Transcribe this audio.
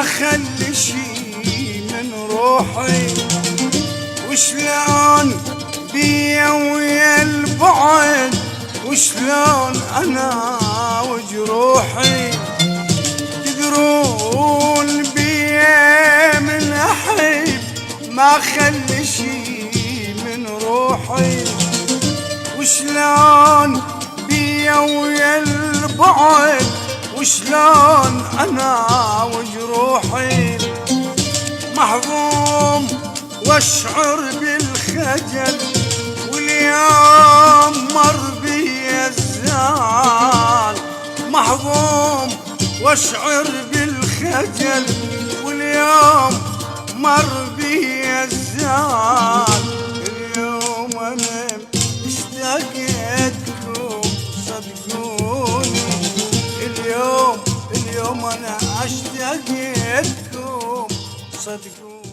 خلي شي من روحي، وشلون بيا ويا البعد، وشلون انا وجروحي. تدرون بيا من احب ما خلي شي من روحي، وشلون بيا ويا البعد، وشلون انا وجروحي. محظوم واشعر بالخجل، واليوم مر بي الزعل. محظوم واشعر بالخجل، واليوم مر بي الزعل. اليوم انا اشتقتكم صدقوني، اليوم انا اشتقتكم صدقوني.